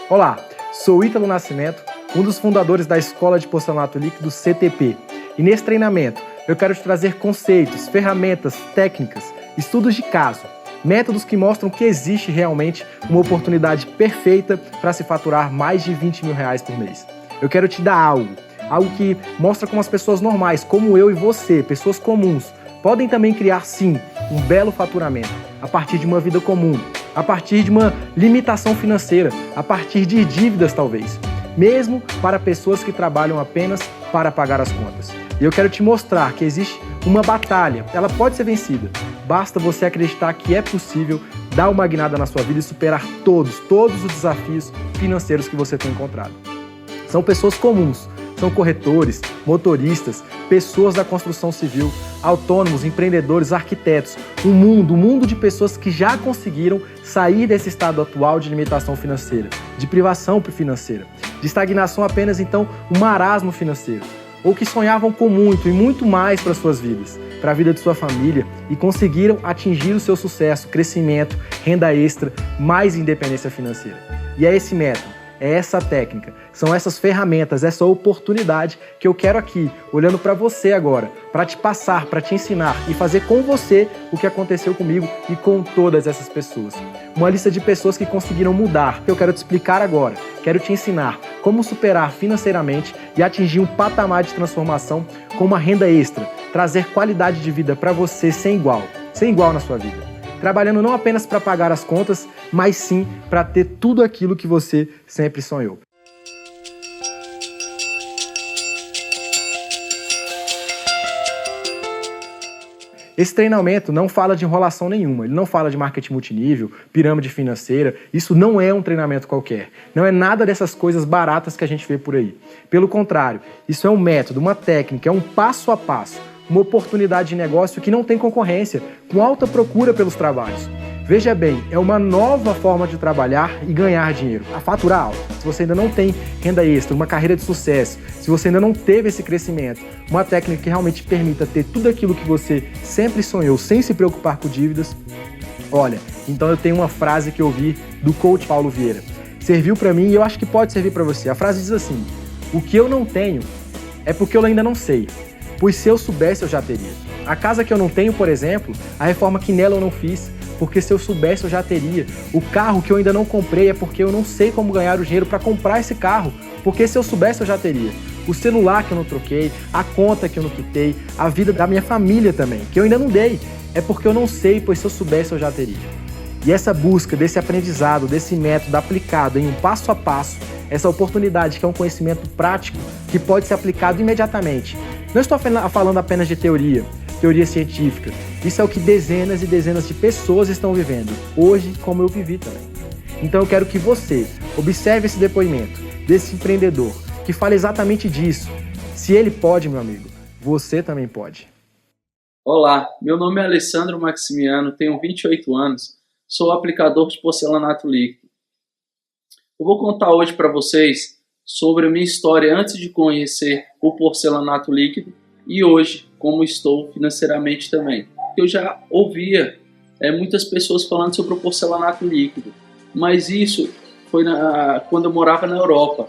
Olá, sou Ítalo Nascimento, um dos fundadores da Escola de Porcelanato Líquido CTP. E nesse treinamento eu quero te trazer conceitos, ferramentas, técnicas, estudos de caso, métodos que mostram que existe realmente uma oportunidade perfeita para se faturar mais de R$20 mil por mês. Eu quero te dar algo que mostra como as pessoas normais, como eu e você, pessoas comuns, podem também criar sim um belo faturamento a partir de uma vida comum, a partir de uma limitação financeira, a partir de dívidas talvez, mesmo para pessoas que trabalham apenas para pagar as contas. E eu quero te mostrar que existe uma batalha, ela pode ser vencida, basta você acreditar que é possível dar uma guinada na sua vida e superar todos os desafios financeiros que você tem encontrado. São pessoas comuns, são corretores, motoristas, pessoas da construção civil, autônomos, empreendedores, arquitetos, um mundo de pessoas que já conseguiram sair desse estado atual de limitação financeira, de privação financeira, de estagnação apenas então um marasmo financeiro, ou que sonhavam com muito e muito mais para suas vidas, para a vida de sua família e conseguiram atingir o seu sucesso, crescimento, renda extra, mais independência financeira. E é esse método, é essa técnica, são essas ferramentas, essa oportunidade que eu quero aqui, olhando para você agora, para te passar, para te ensinar e fazer com você o que aconteceu comigo e com todas essas pessoas. Uma lista de pessoas que conseguiram mudar, que eu quero te explicar agora. Quero te ensinar como superar financeiramente e atingir um patamar de transformação com uma renda extra, trazer qualidade de vida para você sem igual na sua vida. Trabalhando não apenas para pagar as contas, mas sim para ter tudo aquilo que você sempre sonhou. Esse treinamento não fala de enrolação nenhuma, ele não fala de marketing multinível, pirâmide financeira, isso não é um treinamento qualquer, não é nada dessas coisas baratas que a gente vê por aí. Pelo contrário, isso é um método, uma técnica, é um passo a passo, uma oportunidade de negócio que não tem concorrência, com alta procura pelos trabalhos. Veja bem, é uma nova forma de trabalhar e ganhar dinheiro, a faturar alto. Se você ainda não tem renda extra, uma carreira de sucesso, se você ainda não teve esse crescimento, uma técnica que realmente permita ter tudo aquilo que você sempre sonhou, sem se preocupar com dívidas, olha, então eu tenho uma frase que eu ouvi do coach Paulo Vieira. Serviu para mim e eu acho que pode servir para você. A frase diz assim: o que eu não tenho é porque eu ainda não sei, pois se eu soubesse eu já teria. A casa que eu não tenho, por exemplo, a reforma que nela eu não fiz, porque se eu soubesse eu já teria. O carro que eu ainda não comprei é porque eu não sei como ganhar o dinheiro para comprar esse carro, porque se eu soubesse eu já teria. O celular que eu não troquei, a conta que eu não quitei, a vida da minha família também, que eu ainda não dei, é porque eu não sei, pois se eu soubesse eu já teria. E essa busca desse aprendizado, desse método aplicado em um passo a passo, essa oportunidade que é um conhecimento prático que pode ser aplicado imediatamente. Não estou falando apenas de teoria científica. Isso é o que dezenas e dezenas de pessoas estão vivendo, hoje como eu vivi também. Então eu quero que você observe esse depoimento desse empreendedor que fala exatamente disso. Se ele pode, meu amigo, você também pode. Olá, meu nome é Alessandro Maximiano, tenho 28 anos, sou aplicador de porcelanato líquido. Eu vou contar hoje para vocês sobre a minha história antes de conhecer o porcelanato líquido e hoje como estou financeiramente também. Eu já ouvia muitas pessoas falando sobre o porcelanato líquido, mas isso foi quando eu morava na Europa.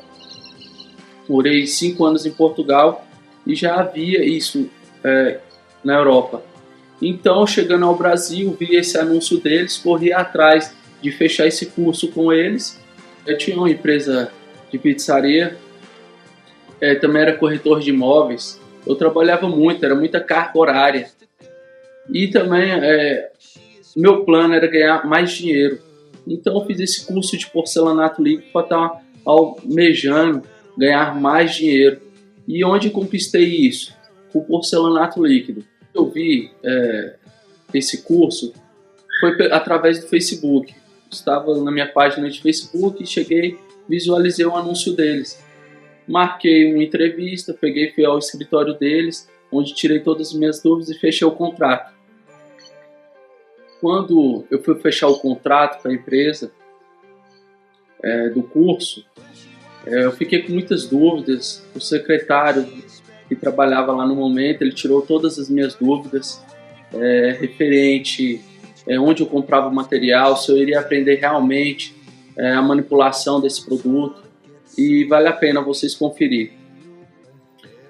Morei 5 anos em Portugal e já havia isso na Europa. Então, chegando ao Brasil, vi esse anúncio deles, corri atrás de fechar esse curso com eles. Eu tinha uma empresa de pizzaria, também era corretor de imóveis. Eu trabalhava muito, era muita carga horária. E também meu plano era ganhar mais dinheiro. Então eu fiz esse curso de porcelanato líquido para estar almejando ganhar mais dinheiro. E onde conquistei isso? Com o porcelanato líquido. Eu vi esse curso foi através do Facebook. Estava na minha página de Facebook e cheguei, visualizei um anúncio deles. Marquei uma entrevista, fui ao escritório deles, onde tirei todas as minhas dúvidas e fechei o contrato. Quando eu fui fechar o contrato com a empresa do curso, eu fiquei com muitas dúvidas. O secretário que trabalhava lá no momento, ele tirou todas as minhas dúvidas referente onde eu comprava o material, se eu iria aprender realmente a manipulação desse produto, e vale a pena vocês conferir.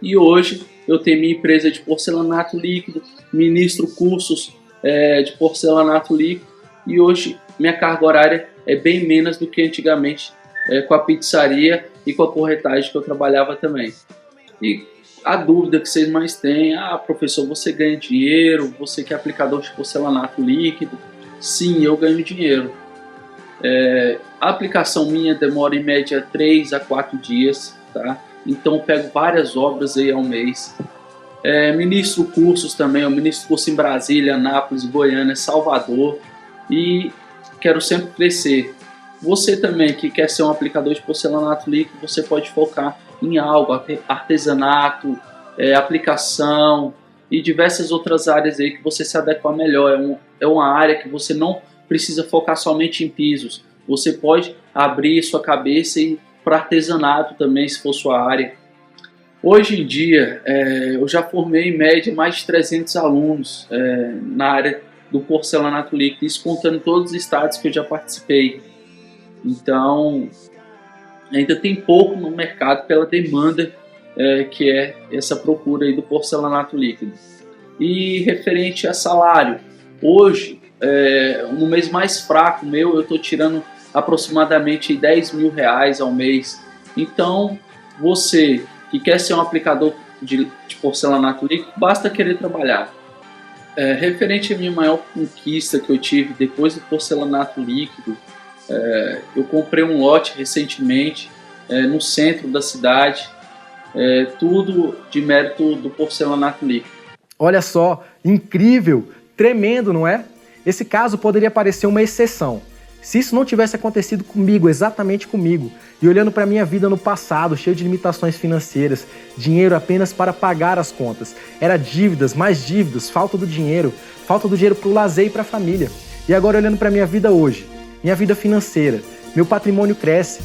E hoje eu tenho minha empresa de porcelanato líquido, ministro cursos de porcelanato líquido, e hoje minha carga horária é bem menos do que antigamente com a pizzaria e com a corretagem que eu trabalhava também. E a dúvida que vocês mais têm: professor, você ganha dinheiro? Você que é aplicador de porcelanato líquido? Sim, eu ganho dinheiro. A aplicação minha demora em média 3 a 4 dias, tá? Então eu pego várias obras aí ao mês. Ministro cursos também, eu ministro curso em Brasília, Anápolis, Goiânia, Salvador, e quero sempre crescer. Você também que quer ser um aplicador de porcelanato líquido, você pode focar em algo, artesanato, aplicação e diversas outras áreas aí que você se adequa melhor. É uma área que você não precisa focar somente em pisos. Você pode abrir sua cabeça e para artesanato também, se for sua área. Hoje em dia, eu já formei em média mais de 300 alunos na área do porcelanato líquido, isso contando todos os estados que eu já participei. Então, ainda tem pouco no mercado pela demanda que é essa procura aí do porcelanato líquido. E referente a salário, hoje, no mês mais fraco meu, eu estou tirando aproximadamente R$10.000 ao mês. Então, você que quer ser um aplicador de porcelanato líquido, basta querer trabalhar. Referente à minha maior conquista que eu tive depois do porcelanato líquido, eu comprei um lote recentemente no centro da cidade, tudo de mérito do porcelanato líquido. Olha só, incrível, tremendo, não é? Esse caso poderia parecer uma exceção. Se isso não tivesse acontecido comigo, exatamente comigo, e olhando para a minha vida no passado, cheio de limitações financeiras, dinheiro apenas para pagar as contas, era dívidas, mais dívidas, falta do dinheiro para o lazer e para a família. E agora olhando para a minha vida hoje, minha vida financeira, meu patrimônio cresce,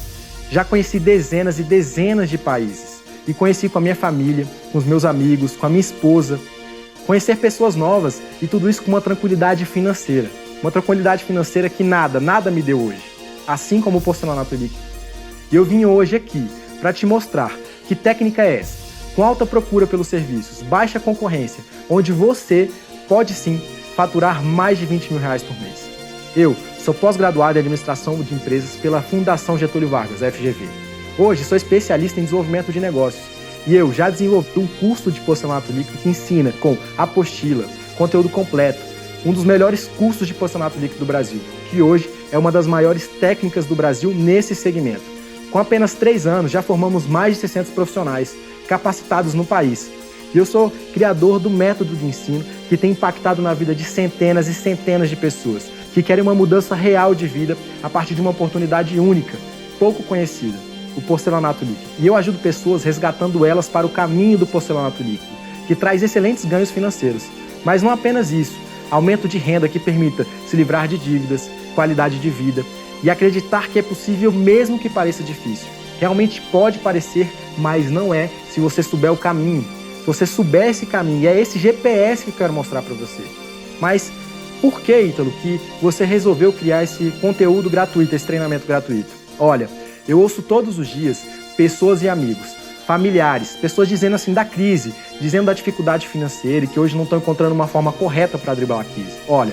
já conheci dezenas e dezenas de países, e conheci com a minha família, com os meus amigos, com a minha esposa, conhecer pessoas novas, e tudo isso com uma tranquilidade financeira. Uma tranquilidade financeira que nada me deu hoje, assim como o porcelanato líquido. E eu vim hoje aqui para te mostrar que técnica é essa, com alta procura pelos serviços, baixa concorrência, onde você pode sim faturar mais de R$20.000 por mês. Eu sou pós-graduado em Administração de Empresas pela Fundação Getúlio Vargas, a FGV. Hoje sou especialista em desenvolvimento de negócios e eu já desenvolvi um curso de porcelanato líquido que ensina com apostila, conteúdo completo, um dos melhores cursos de porcelanato líquido do Brasil, que hoje é uma das maiores técnicas do Brasil nesse segmento. Com apenas 3 anos, já formamos mais de 600 profissionais capacitados no país. E eu sou criador do método de ensino que tem impactado na vida de centenas e centenas de pessoas que querem uma mudança real de vida a partir de uma oportunidade única, pouco conhecida, o porcelanato líquido. E eu ajudo pessoas resgatando elas para o caminho do porcelanato líquido, que traz excelentes ganhos financeiros. Mas não apenas isso, aumento de renda que permita se livrar de dívidas, qualidade de vida e acreditar que é possível mesmo que pareça difícil. Realmente pode parecer, mas não é se você souber o caminho. Se você souber esse caminho, e é esse GPS que eu quero mostrar para você. Mas por que, Ítalo, que você resolveu criar esse conteúdo gratuito, esse treinamento gratuito? Olha, eu ouço todos os dias pessoas e amigos, familiares, pessoas dizendo assim da crise, dizendo da dificuldade financeira e que hoje não estão encontrando uma forma correta para driblar a crise. Olha,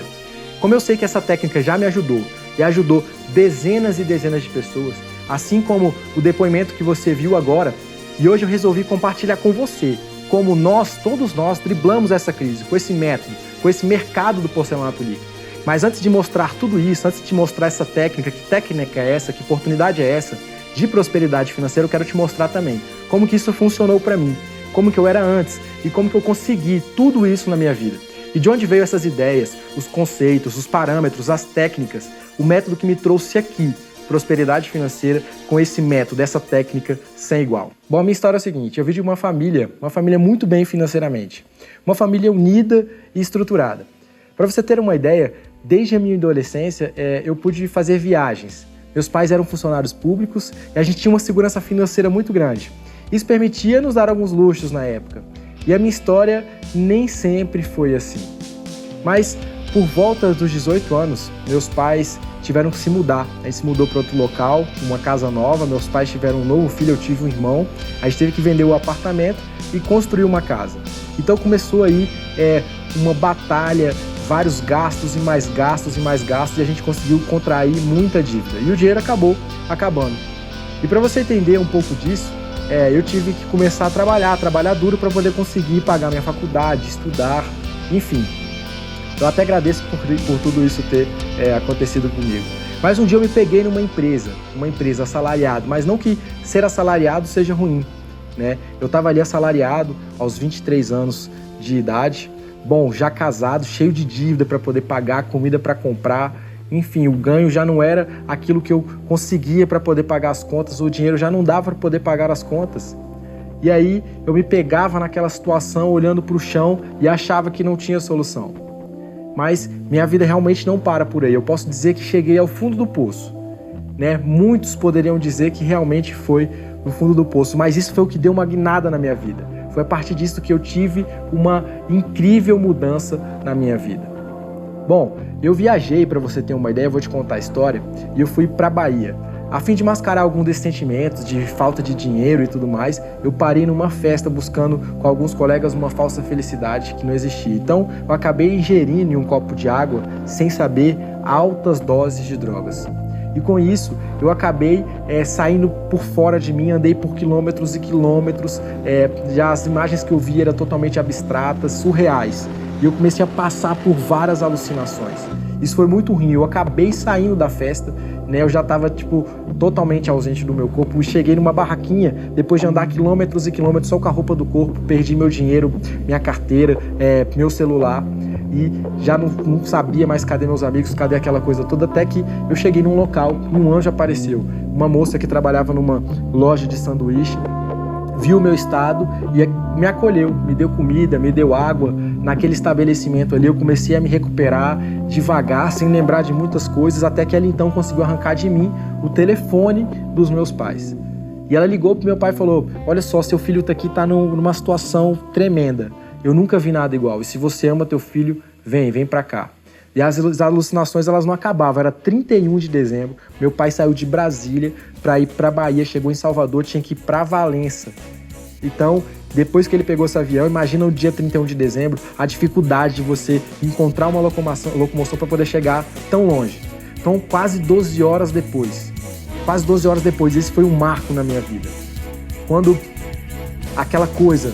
como eu sei que essa técnica já me ajudou e ajudou dezenas e dezenas de pessoas, assim como o depoimento que você viu agora, e hoje eu resolvi compartilhar com você como todos nós, driblamos essa crise com esse método, com esse mercado do porcelanato líquido. Mas antes de mostrar tudo isso, antes de te mostrar essa técnica, que técnica é essa, que oportunidade é essa de prosperidade financeira, eu quero te mostrar também como que isso funcionou para mim, como que eu era antes e como que eu consegui tudo isso na minha vida. E de onde veio essas ideias, os conceitos, os parâmetros, as técnicas, o método que me trouxe aqui, prosperidade financeira, com esse método, essa técnica sem igual. Bom, a minha história é a seguinte: eu vim de uma família muito bem financeiramente, uma família unida e estruturada. Para você ter uma ideia, desde a minha adolescência, eu pude fazer viagens. Meus pais eram funcionários públicos e a gente tinha uma segurança financeira muito grande. Isso permitia nos dar alguns luxos na época. E a minha história nem sempre foi assim. Mas por volta dos 18 anos, meus pais tiveram que se mudar. A gente se mudou para outro local, uma casa nova, meus pais tiveram um novo filho, eu tive um irmão. A gente teve que vender o apartamento e construir uma casa. Então começou aí uma batalha, vários gastos e mais gastos e mais gastos, e a gente conseguiu contrair muita dívida. E o dinheiro acabou acabando. E para você entender um pouco disso, eu tive que começar a trabalhar duro para poder conseguir pagar minha faculdade, estudar, enfim. Eu até agradeço por tudo isso ter acontecido comigo. Mas um dia eu me peguei numa empresa assalariado, mas não que ser assalariado seja ruim, né? Eu estava ali assalariado aos 23 anos de idade, bom, já casado, cheio de dívida para poder pagar, comida para comprar, enfim, o ganho já não era aquilo que eu conseguia para poder pagar as contas, o dinheiro já não dava para poder pagar as contas. E aí eu me pegava naquela situação olhando para o chão e achava que não tinha solução. Mas minha vida realmente não para por aí. Eu posso dizer que cheguei ao fundo do poço, né? Muitos poderiam dizer que realmente foi no fundo do poço, mas isso foi o que deu uma guinada na minha vida. Foi a partir disso que eu tive uma incrível mudança na minha vida. Bom, eu viajei, para você ter uma ideia, eu vou te contar a história, e eu fui para Bahia. A fim de mascarar algum desses sentimentos de falta de dinheiro e tudo mais, eu parei numa festa buscando com alguns colegas uma falsa felicidade que não existia. Então, eu acabei ingerindo em um copo de água, sem saber, altas doses de drogas. E com isso, eu acabei saindo por fora de mim, andei por quilômetros e quilômetros, já as imagens que eu vi eram totalmente abstratas, surreais. E eu comecei a passar por várias alucinações. Isso foi muito ruim, eu acabei saindo da festa, né? Eu já estava totalmente ausente do meu corpo. Eu cheguei numa barraquinha, depois de andar quilômetros e quilômetros só com a roupa do corpo, perdi meu dinheiro, minha carteira, meu celular, e já não sabia mais cadê meus amigos, cadê aquela coisa toda, até que eu cheguei num local e um anjo apareceu. Uma moça que trabalhava numa loja de sanduíche, viu o meu estado e me acolheu, me deu comida, me deu água. Naquele estabelecimento ali eu comecei a me recuperar devagar, sem lembrar de muitas coisas, até que ela então conseguiu arrancar de mim o telefone dos meus pais. E ela ligou pro meu pai e falou: olha só, seu filho aqui tá numa situação tremenda, eu nunca vi nada igual, e se você ama teu filho, vem pra cá. E as alucinações, elas não acabavam. Era 31 de dezembro, meu pai saiu de Brasília para ir para Bahia, chegou em Salvador, tinha que ir para Valença. Então, depois que ele pegou esse avião, imagina o dia 31 de dezembro, a dificuldade de você encontrar uma locomoção para poder chegar tão longe. Então, quase 12 horas depois, esse foi um marco na minha vida. Quando aquela coisa,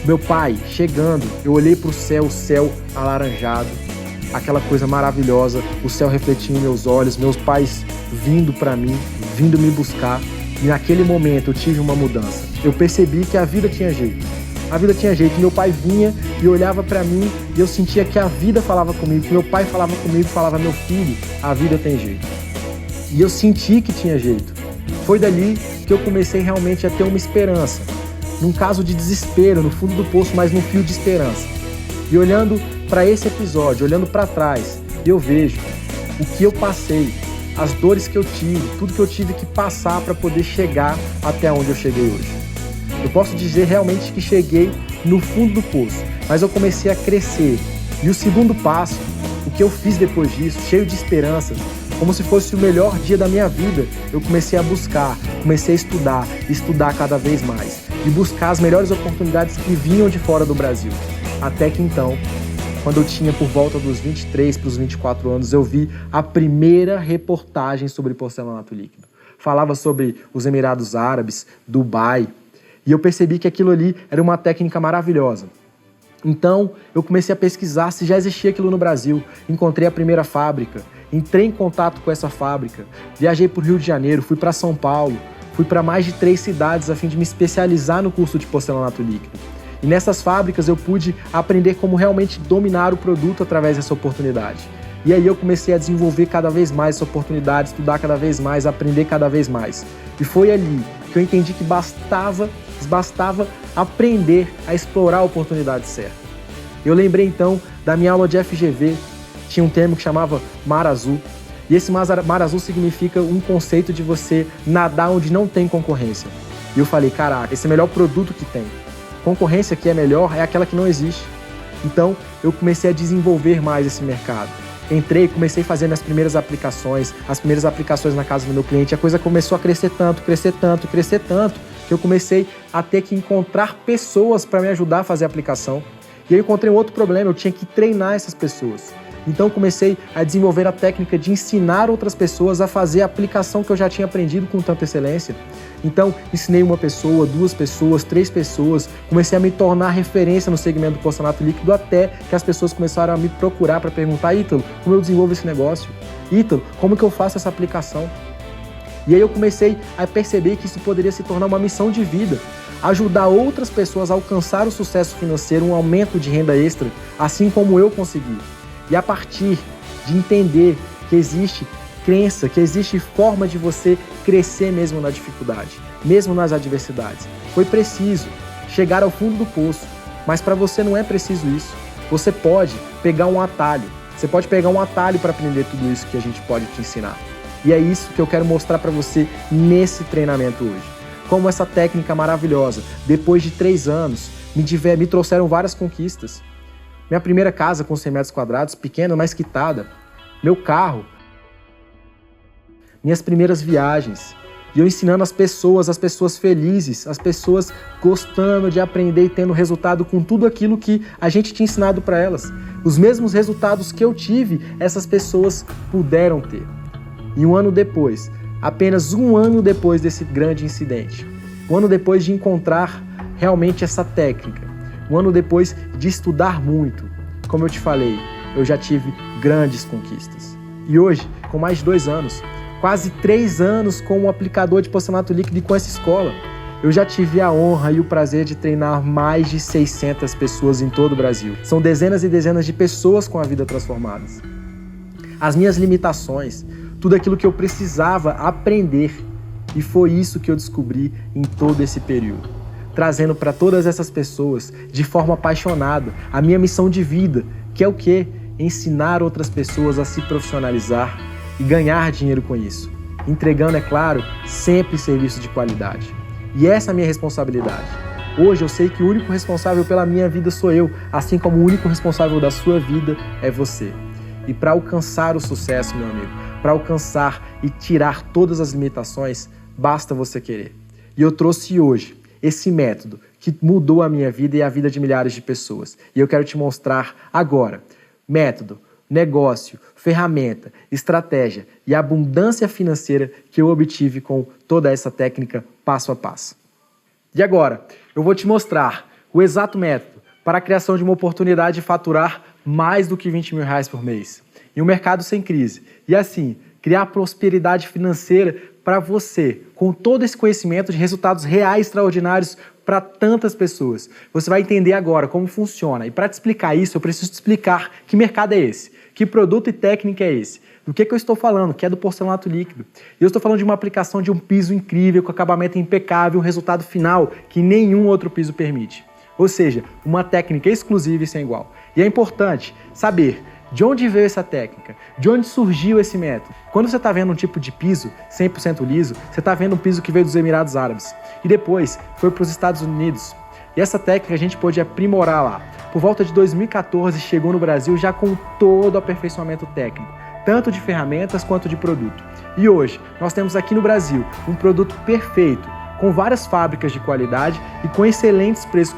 meu pai chegando, eu olhei para o céu alaranjado, aquela coisa maravilhosa, o céu refletindo em meus olhos, meus pais vindo para mim, vindo me buscar. E naquele momento eu tive uma mudança. Eu percebi que a vida tinha jeito. A vida tinha jeito. Meu pai vinha e olhava para mim e eu sentia que a vida falava comigo, que meu pai falava comigo, falava: meu filho, a vida tem jeito. E eu senti que tinha jeito. Foi dali que eu comecei realmente a ter uma esperança. Num caso de desespero, no fundo do poço, mas num fio de esperança. E olhando para esse episódio, olhando para trás, eu vejo o que eu passei, as dores que eu tive, tudo que eu tive que passar para poder chegar até onde eu cheguei hoje. Eu posso dizer realmente que cheguei no fundo do poço, mas eu comecei a crescer. E o segundo passo, o que eu fiz depois disso, cheio de esperanças, como se fosse o melhor dia da minha vida, eu comecei a buscar, comecei a estudar cada vez mais e buscar as melhores oportunidades que vinham de fora do Brasil. Até que então, quando eu tinha por volta dos 23 para os 24 anos, eu vi a primeira reportagem sobre porcelanato líquido. Falava sobre os Emirados Árabes, Dubai, e eu percebi que aquilo ali era uma técnica maravilhosa. Então, eu comecei a pesquisar se já existia aquilo no Brasil. Encontrei a primeira fábrica, entrei em contato com essa fábrica, viajei para o Rio de Janeiro, fui para São Paulo, fui para mais de 3 cidades a fim de me especializar no curso de porcelanato líquido. E nessas fábricas eu pude aprender como realmente dominar o produto através dessa oportunidade. E aí eu comecei a desenvolver cada vez mais essa oportunidade, estudar cada vez mais, aprender cada vez mais. E foi ali que eu entendi que bastava aprender a explorar a oportunidade certa. Eu lembrei então da minha aula de FGV, tinha um termo que chamava Mar Azul. E esse Mar Azul significa um conceito de você nadar onde não tem concorrência. E eu falei: caraca, esse é o melhor produto que tem. Concorrência que é melhor é aquela que não existe. Então, eu comecei a desenvolver mais esse mercado. Entrei, comecei a fazer minhas primeiras aplicações, as primeiras aplicações na casa do meu cliente. A coisa começou a crescer tanto, que eu comecei a ter que encontrar pessoas para me ajudar a fazer a aplicação. E aí eu encontrei um outro problema, eu tinha que treinar essas pessoas. Então eu comecei a desenvolver a técnica de ensinar outras pessoas a fazer a aplicação que eu já tinha aprendido com tanta excelência. Então ensinei uma pessoa, 2 pessoas, 3 pessoas, comecei a me tornar referência no segmento do porcelanato líquido, até que as pessoas começaram a me procurar para perguntar: Ítalo, como eu desenvolvo esse negócio? Ítalo, como que eu faço essa aplicação? E aí eu comecei a perceber que isso poderia se tornar uma missão de vida, ajudar outras pessoas a alcançar o sucesso financeiro, um aumento de renda extra, assim como eu consegui. E a partir de entender que existe crença, que existe forma de você crescer mesmo na dificuldade, mesmo nas adversidades, foi preciso chegar ao fundo do poço. Mas para você não é preciso isso. Você pode pegar um atalho. Você pode pegar um atalho para aprender tudo isso que a gente pode te ensinar. E é isso que eu quero mostrar para você nesse treinamento hoje. Como essa técnica maravilhosa, depois de 3 anos, me trouxeram várias conquistas. Minha primeira casa com 100 metros quadrados, pequena, mas quitada. Meu carro. Minhas primeiras viagens. E eu ensinando as pessoas felizes, as pessoas gostando de aprender e tendo resultado com tudo aquilo que a gente tinha ensinado para elas. Os mesmos resultados que eu tive, essas pessoas puderam ter. E um ano depois, apenas um ano depois desse grande incidente, um ano depois de encontrar realmente essa técnica, um ano depois de estudar muito, como eu te falei, eu já tive grandes conquistas. E hoje, com mais de 2 anos, quase 3 anos com um aplicador de porcelanato líquido e com essa escola, eu já tive a honra e o prazer de treinar mais de 600 pessoas em todo o Brasil. São dezenas e dezenas de pessoas com a vida transformadas. As minhas limitações, tudo aquilo que eu precisava aprender, e foi isso que eu descobri em todo esse período. Trazendo para todas essas pessoas, de forma apaixonada, a minha missão de vida, que é o quê? Ensinar outras pessoas a se profissionalizar e ganhar dinheiro com isso. Entregando, é claro, sempre serviço de qualidade. E essa é a minha responsabilidade. Hoje eu sei que o único responsável pela minha vida sou eu, assim como o único responsável da sua vida é você. E para alcançar o sucesso, meu amigo, para alcançar e tirar todas as limitações, basta você querer. E eu trouxe hoje esse método que mudou a minha vida e a vida de milhares de pessoas. E eu quero te mostrar agora. Método, negócio, ferramenta, estratégia e abundância financeira que eu obtive com toda essa técnica passo a passo. E agora, eu vou te mostrar o exato método para a criação de uma oportunidade de faturar mais do que R$20.000 por mês, em um mercado sem crise. E assim, criar prosperidade financeira para você, com todo esse conhecimento de resultados reais extraordinários para tantas pessoas. Você vai entender agora como funciona. E para te explicar isso, eu preciso te explicar que mercado é esse, que produto e técnica é esse. Do que eu estou falando? Que é do porcelanato líquido. E eu estou falando de uma aplicação de um piso incrível, com acabamento impecável, um resultado final que nenhum outro piso permite. Ou seja, uma técnica exclusiva e sem igual. E é importante saber de onde veio essa técnica, de onde surgiu esse método. Quando você está vendo um tipo de piso 100% liso, você está vendo um piso que veio dos Emirados Árabes e depois foi para os Estados Unidos. E essa técnica a gente pôde aprimorar lá. Por volta de 2014 chegou no Brasil já com todo o aperfeiçoamento técnico, tanto de ferramentas quanto de produto. E hoje nós temos aqui no Brasil um produto perfeito, com várias fábricas de qualidade e com excelentes preços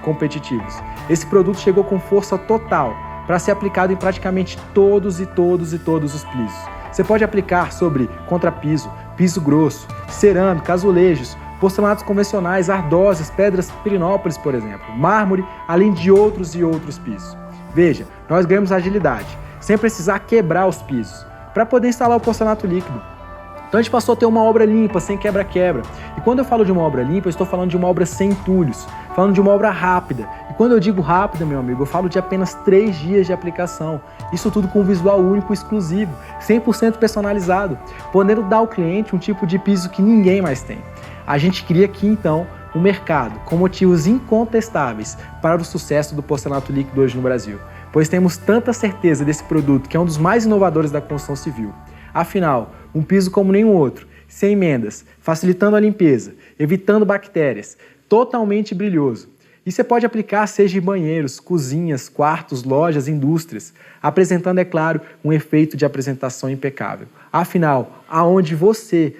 competitivos. Esse produto chegou com força total para ser aplicado em praticamente todos os pisos. Você pode aplicar sobre contrapiso, piso grosso, cerâmica, azulejos, porcelanatos convencionais, ardosas, pedras pirinópolis, por exemplo, mármore, além de outros pisos. Veja, nós ganhamos agilidade, sem precisar quebrar os pisos, para poder instalar o porcelanato líquido. Então a gente passou a ter uma obra limpa, sem quebra-quebra. E quando eu falo de uma obra limpa, eu estou falando de uma obra sem entulhos, falando de uma obra rápida. E quando eu digo rápida, meu amigo, eu falo de apenas 3 dias de aplicação. Isso tudo com um visual único exclusivo, 100% personalizado, podendo dar ao cliente um tipo de piso que ninguém mais tem. A gente cria aqui, então, um mercado com motivos incontestáveis para o sucesso do porcelanato líquido hoje no Brasil, pois temos tanta certeza desse produto, que é um dos mais inovadores da construção civil. Afinal, um piso como nenhum outro, sem emendas, facilitando a limpeza, evitando bactérias, totalmente brilhoso. E você pode aplicar seja em banheiros, cozinhas, quartos, lojas, indústrias, apresentando, é claro, um efeito de apresentação impecável. Afinal, aonde você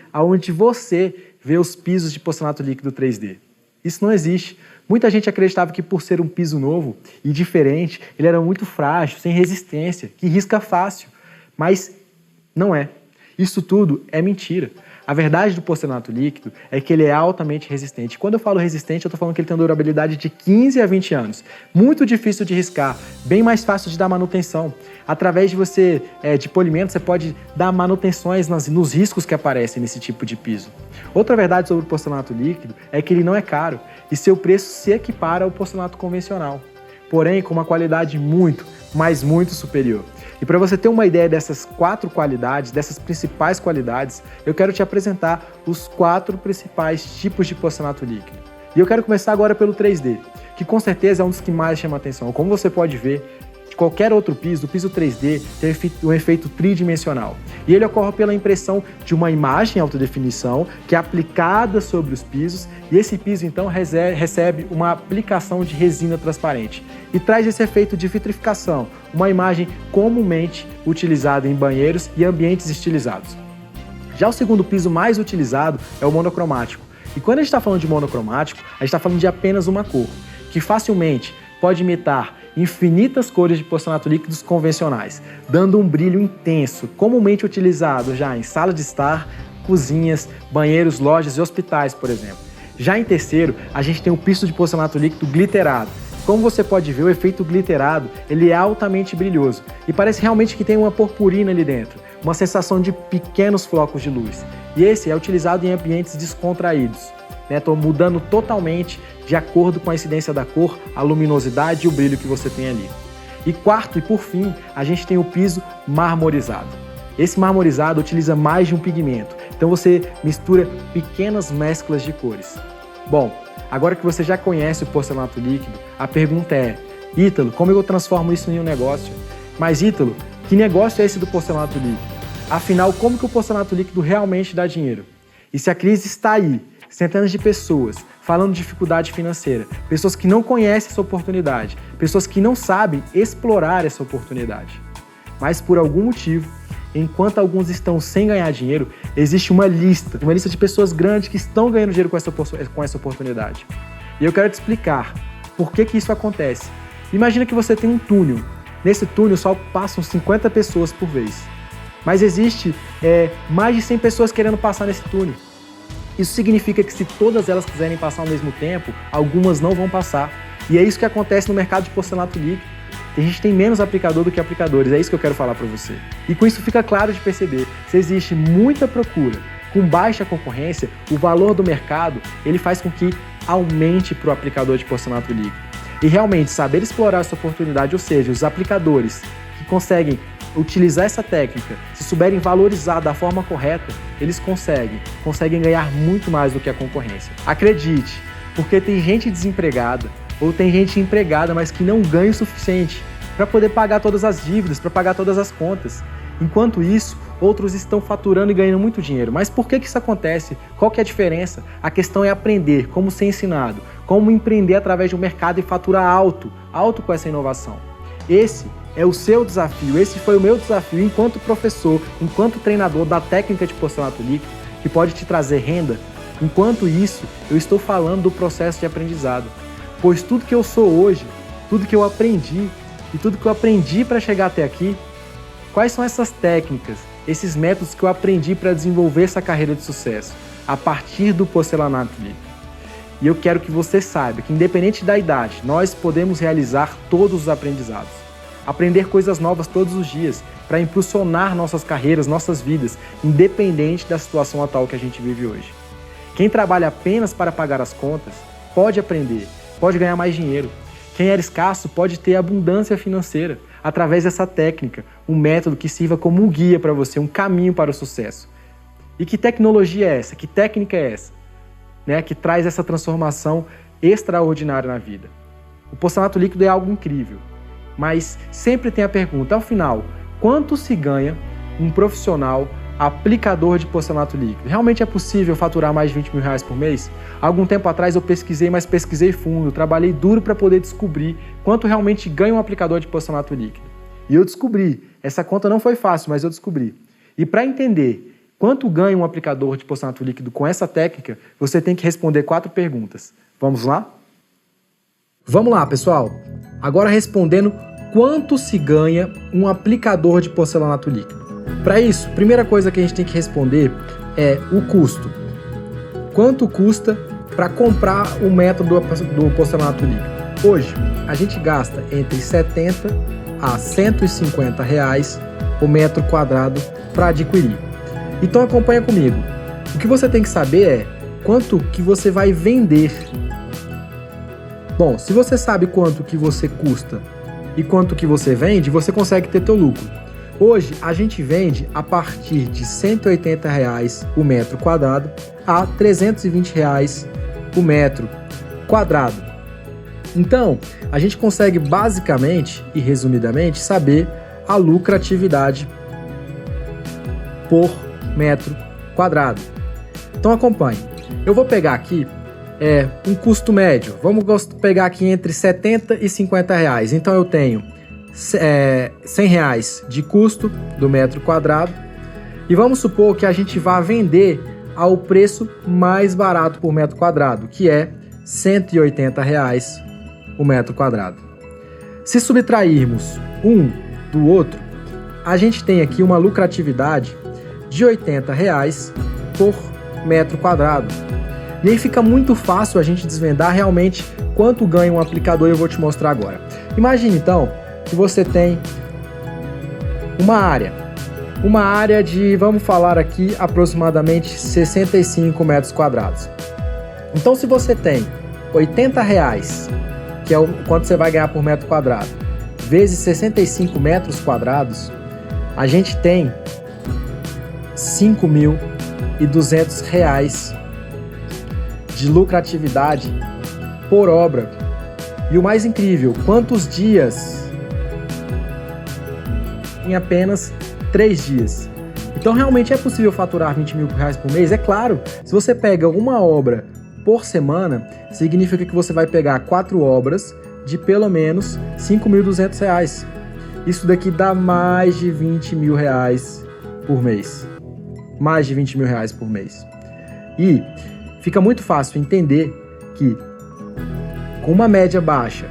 vê os pisos de porcelanato líquido 3D? Isso não existe. Muita gente acreditava que por ser um piso novo e diferente, ele era muito frágil, sem resistência, que risca fácil. Mas não é. Isso tudo é mentira. A verdade do porcelanato líquido é que ele é altamente resistente. Quando eu falo resistente, eu estou falando que ele tem uma durabilidade de 15 a 20 anos. Muito difícil de riscar, bem mais fácil de dar manutenção. Através de polimento, você pode dar manutenções nos riscos que aparecem nesse tipo de piso. Outra verdade sobre o porcelanato líquido é que ele não é caro e seu preço se equipara ao porcelanato convencional, porém com uma qualidade muito, mas muito superior. E para você ter uma ideia dessas 4 qualidades, dessas principais qualidades, eu quero te apresentar os 4 principais tipos de porcelanato líquido. E eu quero começar agora pelo 3D, que com certeza é um dos que mais chama atenção. Como você pode ver, de qualquer outro piso, o piso 3D tem um efeito tridimensional. E ele ocorre pela impressão de uma imagem em alta definição que é aplicada sobre os pisos, e esse piso então recebe uma aplicação de resina transparente e traz esse efeito de vitrificação, uma imagem comumente utilizada em banheiros e ambientes estilizados. Já o segundo piso mais utilizado é o monocromático. E quando a gente está falando de monocromático, a gente está falando de apenas uma cor, que facilmente pode imitar infinitas cores de porcelanato líquidos convencionais, dando um brilho intenso, comumente utilizado já em salas de estar, cozinhas, banheiros, lojas e hospitais, por exemplo. Já em terceiro, a gente tem o piso de porcelanato líquido glitterado. Como você pode ver, o efeito glitterado ele é altamente brilhoso e parece realmente que tem uma purpurina ali dentro, uma sensação de pequenos flocos de luz. E esse é utilizado em ambientes descontraídos. Estou mudando totalmente de acordo com a incidência da cor, a luminosidade e o brilho que você tem ali. E quarto e por fim, a gente tem o piso marmorizado. Esse marmorizado utiliza mais de um pigmento, então você mistura pequenas mesclas de cores. Bom, agora que você já conhece o porcelanato líquido, a pergunta é: Ítalo, como eu transformo isso em um negócio? Mas Ítalo, que negócio é esse do porcelanato líquido? Afinal, como que o porcelanato líquido realmente dá dinheiro? E se a crise está aí, centenas de pessoas falando de dificuldade financeira, pessoas que não conhecem essa oportunidade, pessoas que não sabem explorar essa oportunidade. Mas por algum motivo, enquanto alguns estão sem ganhar dinheiro, existe uma lista de pessoas grandes que estão ganhando dinheiro com essa oportunidade. E eu quero te explicar por que isso acontece. Imagina que você tem um túnel. Nesse túnel só passam 50 pessoas por vez. Mas existe mais de 100 pessoas querendo passar nesse túnel. Isso significa que se todas elas quiserem passar ao mesmo tempo, algumas não vão passar. E é isso que acontece no mercado de porcelanato líquido. A gente tem menos aplicador do que aplicadores, é isso que eu quero falar para você. E com isso fica claro de perceber, se existe muita procura, com baixa concorrência, o valor do mercado ele faz com que aumente para o aplicador de porcelanato líquido. E realmente saber explorar essa oportunidade, ou seja, os aplicadores que conseguem utilizar essa técnica, se souberem valorizar da forma correta, eles conseguem ganhar muito mais do que a concorrência. Acredite, porque tem gente desempregada ou tem gente empregada, mas que não ganha o suficiente para poder pagar todas as dívidas, para pagar todas as contas. Enquanto isso, outros estão faturando e ganhando muito dinheiro. Mas por que isso acontece? Qual que é a diferença? A questão é aprender como ser ensinado, como empreender através de um mercado e faturar alto com essa inovação. Esse é o seu desafio, esse foi o meu desafio enquanto professor, enquanto treinador da técnica de porcelanato líquido, que pode te trazer renda. Enquanto isso, eu estou falando do processo de aprendizado. Pois tudo que eu sou hoje, tudo que eu aprendi e tudo que eu aprendi para chegar até aqui, quais são essas técnicas, esses métodos que eu aprendi para desenvolver essa carreira de sucesso a partir do porcelanato líquido? E eu quero que você saiba que, independente da idade, nós podemos realizar todos os aprendizados. Aprender coisas novas todos os dias para impulsionar nossas carreiras, nossas vidas, independente da situação atual que a gente vive hoje. Quem trabalha apenas para pagar as contas pode aprender, pode ganhar mais dinheiro. Quem era escasso pode ter abundância financeira através dessa técnica, um método que sirva como um guia para você, um caminho para o sucesso. E que tecnologia é essa? Que técnica é essa? Que traz essa transformação extraordinária na vida. O porcelanato líquido é algo incrível, mas sempre tem a pergunta, ao final, quanto se ganha um profissional aplicador de porcelanato líquido. Realmente é possível faturar mais de 20 mil reais por mês? Algum tempo atrás eu pesquisei, mas pesquisei fundo, trabalhei duro para poder descobrir quanto realmente ganha um aplicador de porcelanato líquido. E eu descobri, essa conta não foi fácil, mas eu descobri. E para entender quanto ganha um aplicador de porcelanato líquido com essa técnica, você tem que responder 4 perguntas. Vamos lá? Vamos lá, pessoal. Agora respondendo quanto se ganha um aplicador de porcelanato líquido. Para isso, a primeira coisa que a gente tem que responder é o custo. Quanto custa para comprar o metro do porcelanato líquido? Hoje, a gente gasta entre 70 a 150 reais o metro quadrado para adquirir. Então acompanha comigo. O que você tem que saber é quanto que você vai vender. Bom, se você sabe quanto que você custa e quanto que você vende, você consegue ter teu lucro. Hoje, a gente vende a partir de R$ 180 reais o metro quadrado a R$ 320 reais o metro quadrado. Então, a gente consegue basicamente e resumidamente saber a lucratividade por metro quadrado. Então acompanhe. Eu vou pegar aqui um custo médio. Vamos pegar aqui entre 70 e 50 reais. Então eu tenho 100 reais de custo do metro quadrado e vamos supor que a gente vá vender ao preço mais barato por metro quadrado, que é R$ 180 reais o metro quadrado. Se subtrairmos um do outro, a gente tem aqui uma lucratividade de R$ 80 reais por metro quadrado. E aí fica muito fácil a gente desvendar realmente quanto ganha um aplicador e eu vou te mostrar agora. Imagine então que você tem uma área de, vamos falar aqui, aproximadamente 65 metros quadrados. Então se você tem R$ 80 reais, que é o quanto você vai ganhar por metro quadrado, vezes 65 metros quadrados, a gente tem R$ 5.200 de lucratividade por obra. E o mais incrível, quantos dias? Em apenas 3 dias. Então realmente é possível faturar 20 mil reais por mês? É claro, se você pega uma obra por semana, significa que você vai pegar 4 obras de pelo menos R$ 5.200 reais. Isso daqui dá mais de 20 mil reais por mês. Mais de 20 mil reais por mês. E fica muito fácil entender que com uma média baixa,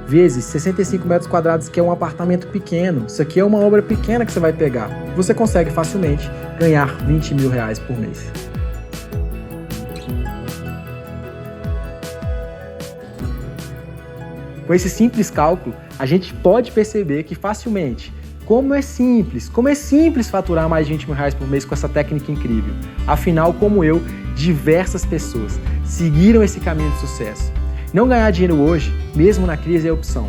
vezes 65 metros quadrados, que é um apartamento pequeno, isso aqui é uma obra pequena que você vai pegar, você consegue facilmente ganhar 20 mil reais por mês. Com esse simples cálculo, a gente pode perceber que facilmente, como é simples faturar mais de 20 mil reais por mês com essa técnica incrível. Afinal, como eu, diversas pessoas seguiram esse caminho de sucesso. Não ganhar dinheiro hoje, mesmo na crise, é opção.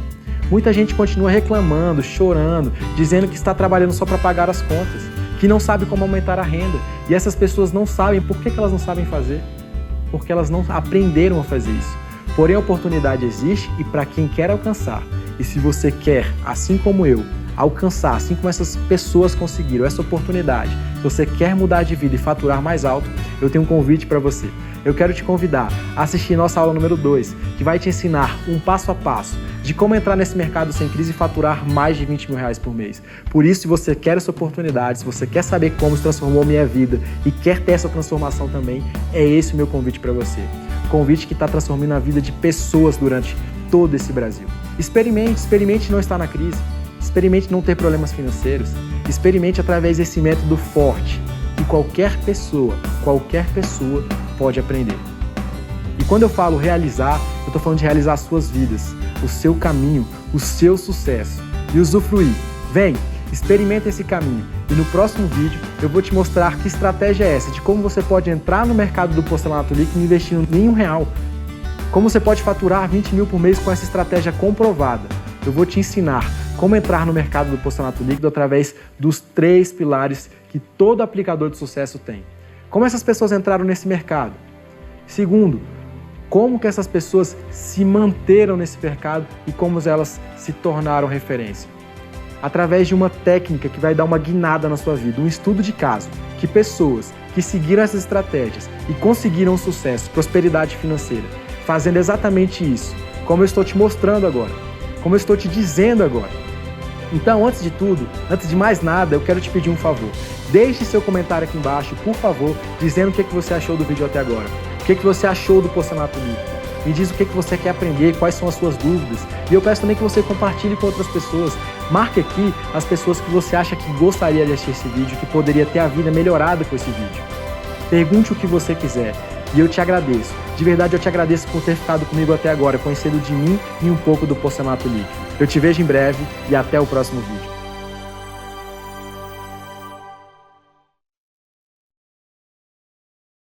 Muita gente continua reclamando, chorando, dizendo que está trabalhando só para pagar as contas, que não sabe como aumentar a renda. E essas pessoas não sabem por que elas não sabem fazer, porque elas não aprenderam a fazer isso. Porém, a oportunidade existe e para quem quer alcançar. E se você quer, assim como eu, alcançar, assim como essas pessoas conseguiram essa oportunidade, se você quer mudar de vida e faturar mais alto, eu tenho um convite para você. Eu quero te convidar a assistir nossa aula número 2, que vai te ensinar um passo a passo de como entrar nesse mercado sem crise e faturar mais de 20 mil reais por mês. Por isso, se você quer essa oportunidade, se você quer saber como se transformou a minha vida e quer ter essa transformação também, é esse o meu convite para você. Convite que está transformando a vida de pessoas durante todo esse Brasil. Experimente não estar na crise. Experimente não ter problemas financeiros. Experimente através desse método forte que qualquer pessoa pode aprender. E quando eu falo realizar, eu estou falando de realizar as suas vidas, o seu caminho, o seu sucesso e usufruir. Vem, experimenta esse caminho e no próximo vídeo eu vou te mostrar que estratégia é essa, de como você pode entrar no mercado do porcelanato líquido investindo em R$1. Como você pode faturar 20 mil por mês com essa estratégia comprovada. Eu vou te ensinar como entrar no mercado do porcelanato líquido através dos 3 pilares que todo aplicador de sucesso tem. Como essas pessoas entraram nesse mercado? Segundo, como que essas pessoas se manteram nesse mercado e como elas se tornaram referência. através de uma técnica que vai dar uma guinada na sua vida, um estudo de caso, que pessoas que seguiram essas estratégias e conseguiram sucesso, prosperidade financeira, fazendo exatamente isso, como eu estou te mostrando agora, como eu estou te dizendo agora. Então, antes de tudo, antes de mais nada, eu quero te pedir um favor. Deixe seu comentário aqui embaixo, por favor, dizendo o que você achou do vídeo até agora. O que você achou do Porcelanato Líquido. Me diz o que você quer aprender, quais são as suas dúvidas. E eu peço também que você compartilhe com outras pessoas. Marque aqui as pessoas que você acha que gostaria de assistir esse vídeo, que poderia ter a vida melhorada com esse vídeo. Pergunte o que você quiser. E eu te agradeço. De verdade, eu te agradeço por ter ficado comigo até agora, conhecendo de mim e um pouco do Porcelanato Líquido. Eu te vejo em breve e até o próximo vídeo.